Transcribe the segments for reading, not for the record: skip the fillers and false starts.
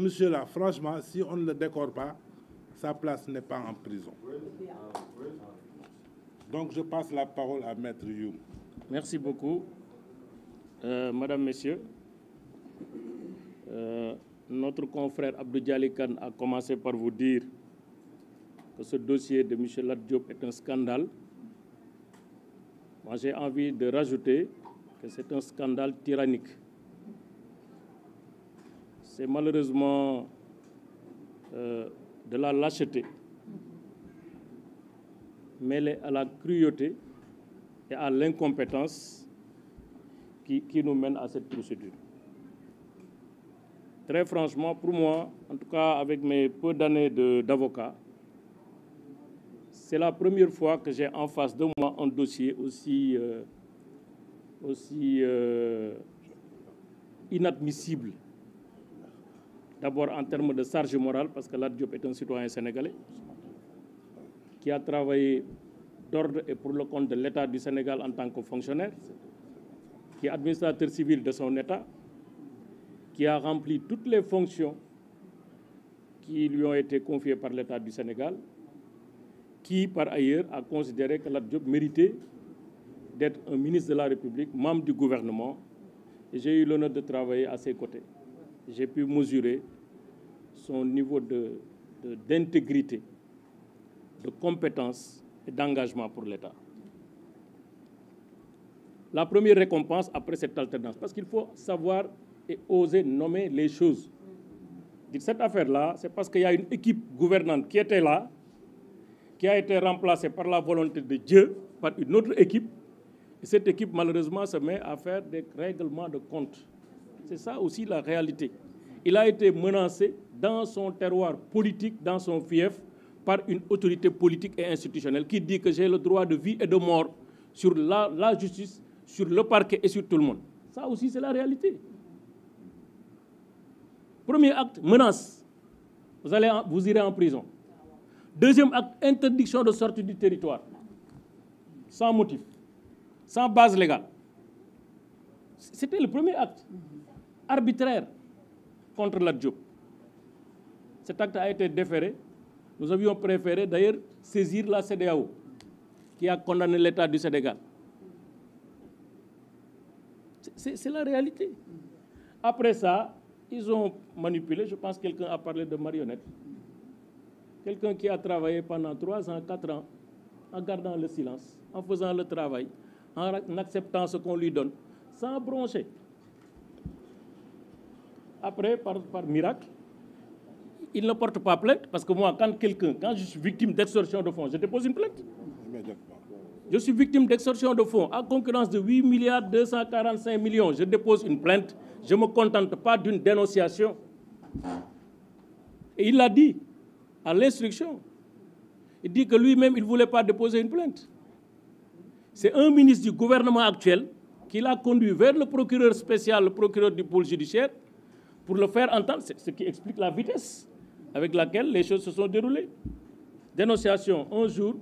Monsieur là, franchement, si on ne le décore pas, sa place n'est pas en prison. Donc je passe la parole à Maître Youm. Merci beaucoup. Madame, Messieurs, notre confrère Abdou Dialy Kane a commencé par vous dire que ce dossier de M. Lat Diop est un scandale. Moi, j'ai envie de rajouter que c'est un scandale tyrannique. C'est malheureusement de la lâcheté mêlée à la cruauté et à l'incompétence qui nous mène à cette procédure. Très franchement, pour moi, en tout cas avec mes peu d'années d'avocat, c'est la première fois que j'ai en face de moi un dossier aussi inadmissible. D'abord en termes de charge morale, parce que Lat Diop est un citoyen sénégalais qui a travaillé d'ordre et pour le compte de l'État du Sénégal en tant que fonctionnaire, qui est administrateur civil de son État, qui a rempli toutes les fonctions qui lui ont été confiées par l'État du Sénégal, qui, par ailleurs, a considéré que Lat Diop méritait d'être un ministre de la République, membre du gouvernement, et j'ai eu l'honneur de travailler à ses côtés. J'ai pu mesurer son niveau d'intégrité, de compétence et d'engagement pour l'État. La première récompense après cette alternance, parce qu'il faut savoir et oser nommer les choses. Cette affaire-là, c'est parce qu'il y a une équipe gouvernante qui était là, qui a été remplacée par la volonté de Dieu, par une autre équipe, et cette équipe, malheureusement, se met à faire des règlements de compte. C'est ça aussi la réalité. Il a été menacé dans son terroir politique, dans son fief, par une autorité politique et institutionnelle qui dit que j'ai le droit de vie et de mort sur la justice, sur le parquet et sur tout le monde. Ça aussi, c'est la réalité. Premier acte, menace. Vous irez en prison. Deuxième acte, interdiction de sortie du territoire. Sans motif, sans base légale. C'était le premier acte. Arbitraire contre Lat Diop. Cet acte a été déféré. Nous avions préféré d'ailleurs saisir la CEDEAO qui a condamné l'État du Sénégal. C'est la réalité. Après ça, ils ont manipulé. Je pense que quelqu'un a parlé de marionnette. Quelqu'un qui a travaillé pendant 3 ans, 4 ans, en gardant le silence, en faisant le travail, en acceptant ce qu'on lui donne, sans broncher. Après, par miracle, il ne porte pas plainte, parce que moi, quand je suis victime d'extorsion de fonds, je dépose une plainte. Je suis victime d'extorsion de fonds à concurrence de 8 milliards 245 millions. Je dépose une plainte. Je ne me contente pas d'une dénonciation. Et il l'a dit à l'instruction. Il dit que lui-même, il ne voulait pas déposer une plainte. C'est un ministre du gouvernement actuel qui l'a conduit vers le procureur spécial, le procureur du pôle judiciaire, pour le faire entendre, ce qui explique la vitesse avec laquelle les choses se sont déroulées. Dénonciation, un jour,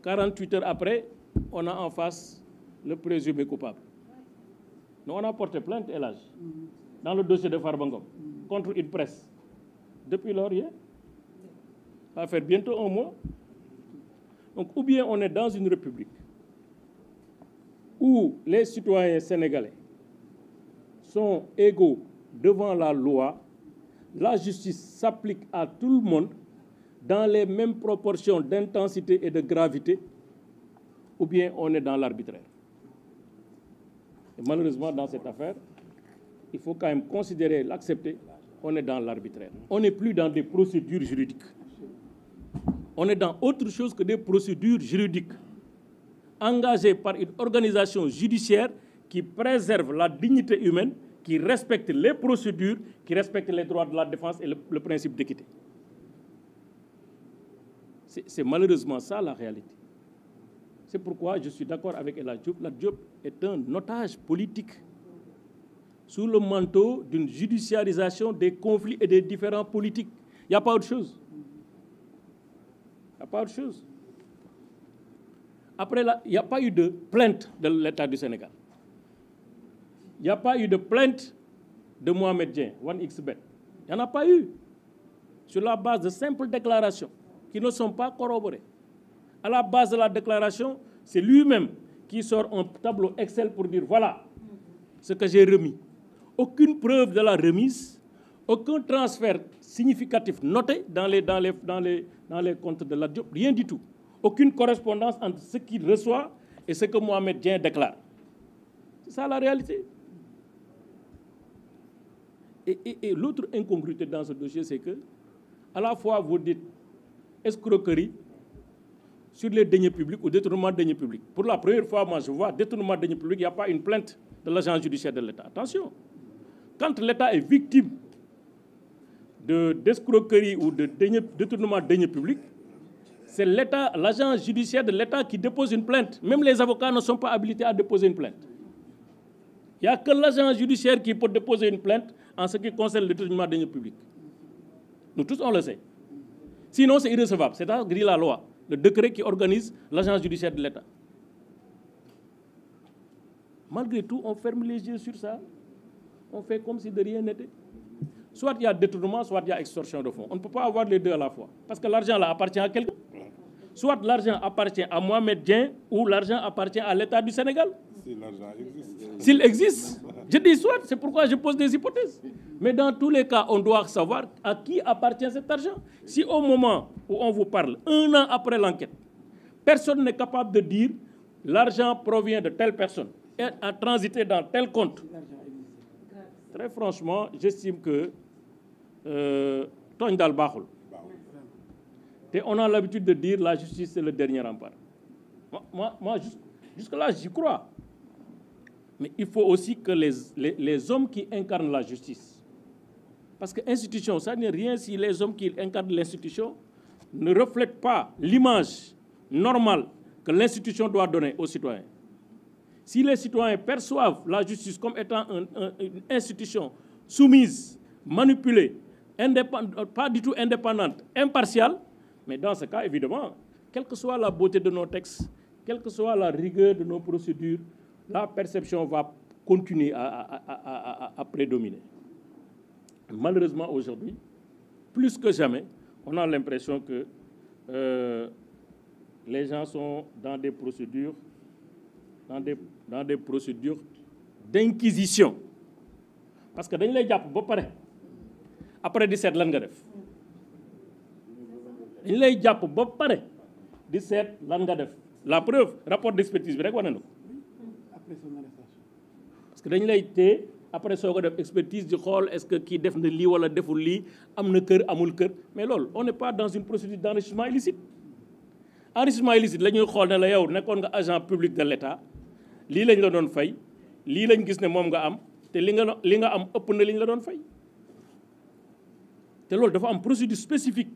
48 heures après, on a en face le présumé coupable. Nous, on a porté plainte, Elhadj, dans le dossier de Farba Ngom, contre une presse. Depuis lors, ça va faire bientôt 1 mois. Donc, ou bien on est dans une république où les citoyens sénégalais sont égaux devant la loi, la justice s'applique à tout le monde dans les mêmes proportions d'intensité et de gravité, ou bien on est dans l'arbitraire. Et malheureusement, dans cette affaire, il faut quand même considérer, l'accepter, on est dans l'arbitraire. On n'est plus dans des procédures juridiques. On est dans autre chose que des procédures juridiques engagées par une organisation judiciaire qui préserve la dignité humaine, qui respecte les procédures, qui respecte les droits de la défense et le principe d'équité. C'est malheureusement ça la réalité. C'est pourquoi je suis d'accord avec Lat Diop. Lat Diop est un otage politique sous le manteau d'une judiciarisation des conflits et des différends politiques. Il n'y a pas autre chose. Il n'y a pas autre chose. Après, il n'y a pas eu de plainte de l'État du Sénégal. Il n'y a pas eu de plainte de Mohamed Dieng, 1xBet. Il n'y en a pas eu. Sur la base de simples déclarations qui ne sont pas corroborées. À la base de la déclaration, c'est lui-même qui sort un tableau Excel pour dire voilà ce que j'ai remis. Aucune preuve de la remise, aucun transfert significatif noté dans les comptes de Lat Diop, rien du tout. Aucune correspondance entre ce qu'il reçoit et ce que Mohamed Dieng déclare. C'est ça la réalité. Et l'autre incongruité dans ce dossier, c'est que, à la fois, vous dites escroquerie sur les deniers publics ou détournement de deniers publics. Pour la première fois, moi, je vois détournement de deniers publics, il n'y a pas une plainte de l'agent judiciaire de l'État. Attention, quand l'État est victime d'escroquerie ou de détournement de deniers publics, c'est l'État, l'agent judiciaire de l'État qui dépose une plainte. Même les avocats ne sont pas habilités à déposer une plainte. Il n'y a que l'agent judiciaire qui peut déposer une plainte en ce qui concerne le détournement de deniers publics. Nous tous, on le sait. Sinon, c'est irrecevable. C'est à dire la loi, le décret qui organise l'agence judiciaire de l'État. Malgré tout, on ferme les yeux sur ça. On fait comme si de rien n'était. Soit il y a détournement, soit il y a extorsion de fonds. On ne peut pas avoir les deux à la fois. Parce que l'argent là appartient à quelqu'un. Soit l'argent appartient à Mohamed Dieng ou l'argent appartient à l'État du Sénégal. Si l'argent existe. S'il existe. Je dis soit, c'est pourquoi je pose des hypothèses. Mais dans tous les cas, on doit savoir à qui appartient cet argent. Si au moment où on vous parle, 1 an après l'enquête, personne n'est capable de dire l'argent provient de telle personne et a transité dans tel compte. Très franchement, j'estime que Togn Dal Bahul. Et on a l'habitude de dire la justice c'est le dernier rempart. Moi jusque-là, j'y crois. Mais il faut aussi que les hommes qui incarnent la justice, parce que l'institution, ça n'est rien si les hommes qui incarnent l'institution ne reflètent pas l'image normale que l'institution doit donner aux citoyens. Si les citoyens perçoivent la justice comme étant une institution soumise, manipulée, pas du tout indépendante, impartiale, mais dans ce cas, évidemment, quelle que soit la beauté de nos textes, quelle que soit la rigueur de nos procédures, la perception va continuer à prédominer. Malheureusement, aujourd'hui, plus que jamais, on a l'impression que les gens sont dans des procédures, d'inquisition. Parce que dañ lay jàpp ba pare après di seet lan nga def dañ lay jàpp ba pare di seet lan nga def la preuve rapport d'expertise bi rek wane na ko parce que dañ lay téye après soo ko def expertise di xool est-ce que kii def na lii wala deful lii am na kër amul kër mais loolu on n'est pas dans une procédure d'enrichissement illicite. Enrichissement illicite la ñuy xool ne la yow nekkoon nga agent public de l'État lii lañ la doon fay lii lañ gis ne moom nga am te li nga am ëpp na li ñu la doon fay te loolu dafa am procédure spécifique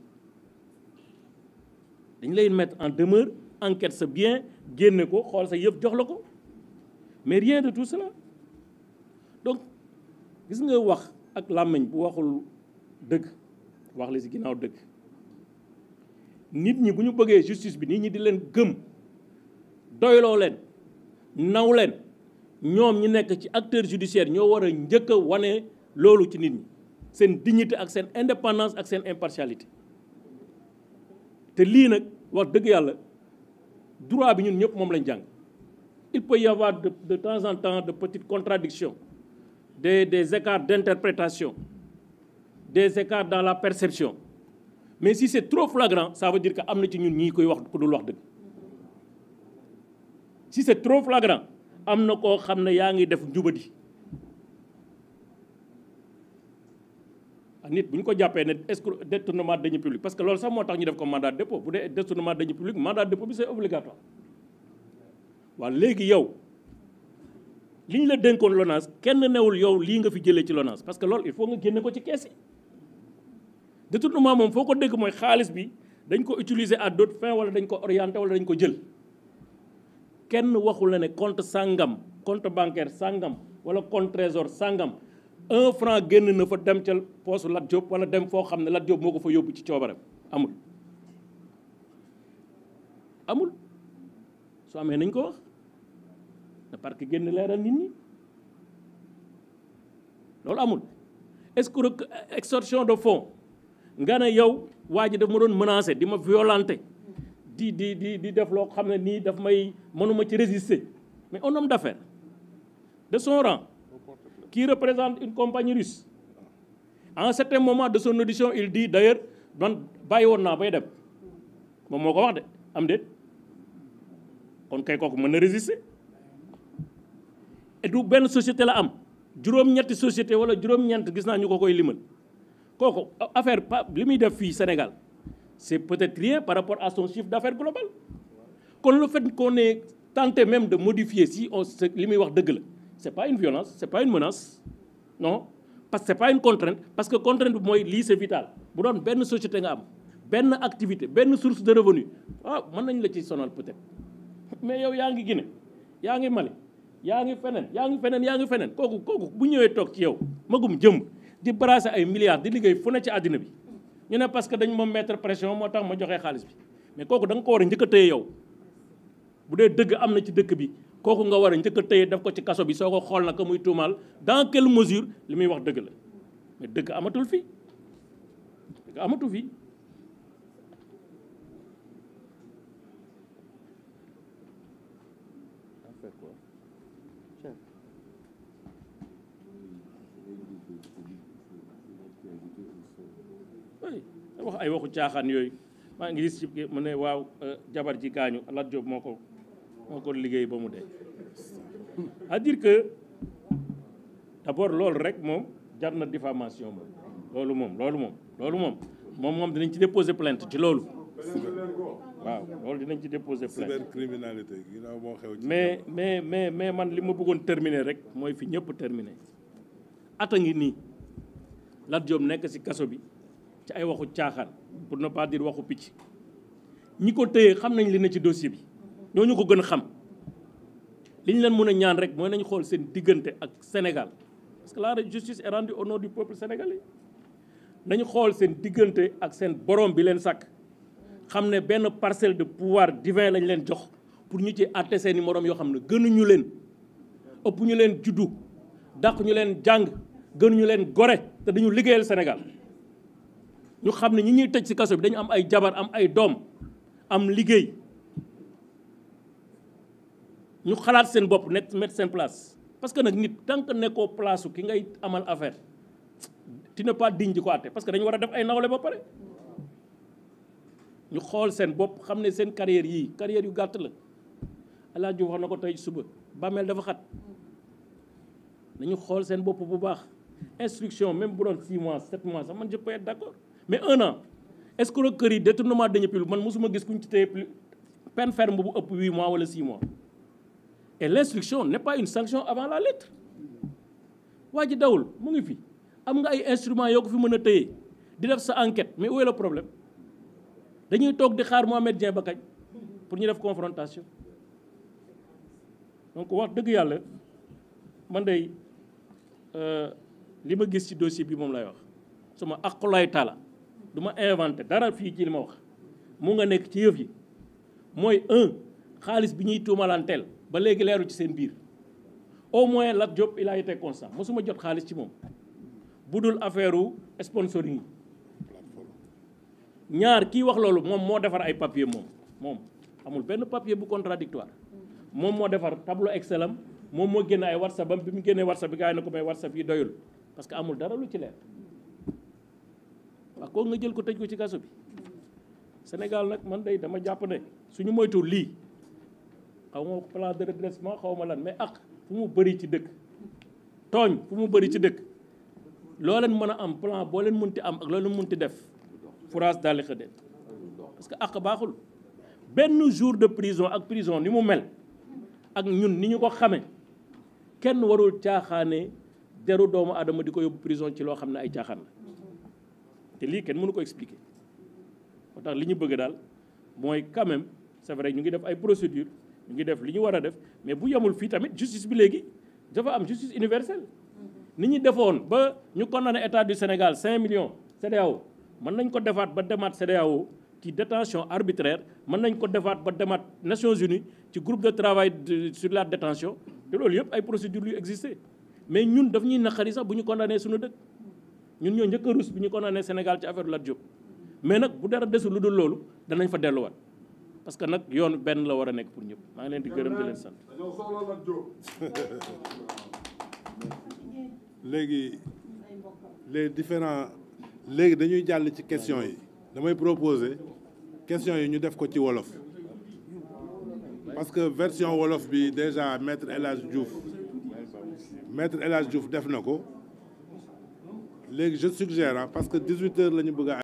dañ lay mettre en demeure enquête sa bien génne ko xool sa yëf jox la ko mais rien de tout cela donc gis nga wax ak làmmiñ bu waxul dëgg wax la ci ginnaaw dëgg nit ñi bu ñu bëggee justice bi nit ñi di leen gëm doyloo leen naw leen ñoom ñi nekk ci acteur judiciaire ñoo war a njëkk a wane loolu ci nit ñi seen dignité ak seen indépendance ak seen impartialité te lii nag wax dëgg yàlla droit bi ñun ñëpp moom lañ jàng il peut y avoir de temps en temps de petites contradictions des écarts d'interprétation des écarts dans la perception mais si c'est trop flagrant ça veut dire que am na ci ñun ñii koy wax ku dul wax dëgg si c'est trop flagrant am na koo xam ne yaa ngi def njubadi nit bu ñu ko jàppee ne détournement de deniers publics parce que loolu sax moo tax ñu def ko mandat de dépôt bu dee détournement de deniers publics mandat de dépôt bi c'est obligatoire waaw léegi yow li ñu la dénkoon LONASE kenn newul yow lii nga fi jëlee ci LONASE parce que loolu il faut nga génne ko ci kees yi détournement moom foo ko dégg mooy xaalis bi dañ ko utiliser à d'autres fins wala dañ ko orienter wala dañ ko jël kenn waxul la ne compte sangam compte bancaire sangam wala compte trésor sangam 1 franc génn na fa dem ca poosu Lat Diop wala dem foo xam ne Lat Diop moo ko fa yóbbu ci coobaram amul soo amee nañ ko wax na parce que génn leeral nit ñi loolu amul extorsion de fonds nga ne yow waa ji daf ma doon menacer di ma violenter di def loo xam ne nii daf may mënuma ci résister mais un homme d'affaires de son rang qui représente une compagnie russe à un certain moment de son audition il dit d'ailleurs man bàyyi woon naa bay dem moom moo ko wax de am déet kon kay kooku mën na résister et du benn société la am juróom-ñetti société wala juróom-ñeent gis naa ñu ko koy limal kooku affaire li muy def fii Sénégal c'est peut-être rien par rapport à son chiffre d'affaires global kon le fait qu'on ait tenté même de modifier si on li muy wax dëgg la c'est pas une violence c'est pas une menace non parce que c'est pas une contrainte parce que contrainte bi mooy lii c'est vital bu doon benn société nga am benn activité benn source de revenu mën nañ la ci sonal peut-être mais yow yaa ngi Guinée yaa ngi Mali yaa ngi feneen kooku bu ñëwee toog ci yow magum jëm di brasser ay milliards di liggéey fu ne ci àddina bi ñu ne parce que dañ ma mettre pression moo tax ma joxe xaalis bi mais kooku da nga ko war a njëkk a téye yow bu dee dëgg am na ci dëkk bi kooku nga war a njëkk a téye def ko ci kaso bi soo ko xool na ko muy tuumaal dans quelle mesure li muy wax dëgg la mais dëgg amatul fii dëgg amatul fii. wax ay waxu caaxaan yooyu maa ngi gis ci mu ne waaw jabar ji gaañu Lat Diop moo ko liggéey ba mu dee c'est-à-dire que d'abord loolu rek moom jar na diffamation moom loolu dinañ ci déposer plainte ci loolu waaw loolu dinañ ci déposer plainte cybercriminalité ginnaaw moo xew mais man li ma bëggoon terminer rek mooy fi ñëpp terminer ata ngi nii Lat Diop nekk ci kaso bi ci ay waxu caaxaan pour ne pas dire waxu picc ñi ko téye xam nañ li ne ci dossier bi ñooñu ko gën a xam li ñu leen mën a ñaan rek mooy nañu xool seen diggante ak Sénégal parce que la justice est rendue au nom du peuple sénégalais nañu xool seen diggante ak seen borom bi leen sàkk xam ne benn parcelle de pouvoir divin lañ leen jox pour ñu ci àtte seeni morom yoo xam ne gënuñu leen ëpp ñu leen juddu dàq ñu leen jàng gënuñu leen gore te dañu liggéeyal Sénégal ñu xam ne ñi ñuy tëj ci kaso bi dañu am ay jabar am ay doom am liggéey ñu xalaat seen bopp nekk mettre seen place parce que nag nit tant que nekkoo place su ki ngay amal affaire tu n'es pas digne di ko àtte parce que dañu war a def ay nawle ba pare ñu xool seen bopp xam ne seen carrière yii carrière yu gàtt la El Hadj Diouf wax na ko tey suba bàmmeel dafa xat nañu xool seen bopp bu baax instruction même bu doon 6 mois 7 mois sax man je peux être d'accord mais 1 an escroquerie détournement de deniers publics man mosuma gis kuñ ci téye peine ferme bu ëpp 8 mois wala 6 mois et l'instruction n'est pas une sanction avant la lettre waa ji dawul mu ngi fi am nga ay instruments yoo ko fi mën a téye di def sa enquête mais où est le problème dañuy toog di xaar Mohamed Dieng ba kañ pour ñu def confrontation donc wax dëgg yàlla man day li ma gis ci dossier bi moom lay wax sama aqulay taala du ma inventé dara fii ci li ma wax mu nga nekk ci yëf yi mooy xaalis bi ñuy tuumalanteel ba léegi leeru ci seen biir au moins Lat Diop il a été constant mosuma jot xaalis ci moom bu dul affaire u sponsoring yi ñaar kii wax loolu moom moo defar ay papier moom amul benn papier bu contradictoire moom moo defar tableau Excel am moom moo génne ay WhatsApp am bi mu génnee WhatsApp bi gars yi na ko may WhatsApp yi doyul parce que amul dara lu ci leer waaw kooku nga jël ko tëj ko ci kaso bi Sénégal nag man day dama jàpp ne suñu moytuwul lii xaw ma plan de redressement xaw ma lan mais fu mu bëri ci dëkk tooñ fu mu bëri ci dëkk loo leen mën a am plan boo leen munti am ak loo leen munti def fourage daal di xëdde parce que baaxul benn jour de prison ak prison ni mu mel ak ñun ni ñu ko xamee kenn warul caaxaane deru doomu aadama di ko yóbbu prison ci loo xam ne ay caaxaan la te lii kenn mënu ko expliquer moo tax li ñu bëgg daal mooy quand même c'est vrai ñu ngi def ay procédures ñu ngi def li ñu war a def mais bu yemul fii tamit justice bi léegi dafa am justice universelle ni ñu defoon ba ñu condamné état du Sénégal 5 millions CEDEAO mën nañ ko defaat ba demaat CEDEAO ci détention arbitraire mën nañ ko defaat ba demaat Nations Unies ci groupe de travail sur la détention te loolu yëpp ay procédures yu existé mais ñun daf ñuy naqari sax bu ñu condamné suñu dëkk ñun ñoo njëkk a rus bi ñu condamné Sénégal ci affaire Lat Diop mais nag bu dara desul lu dul loolu danañ fa delluwaat parce que nag yoon benn la war a nekk pour ñëpp maa ngi leen di gërëm di leen sant. léegi les différents léegi dañuy jàll ci questions yi damay proposer questions yi ñu def ko ci wolof parce que version wolof bi déjà maître El Hadj Diouf def na ko léegi je suggère parce que 18 heures la ñu bëgg a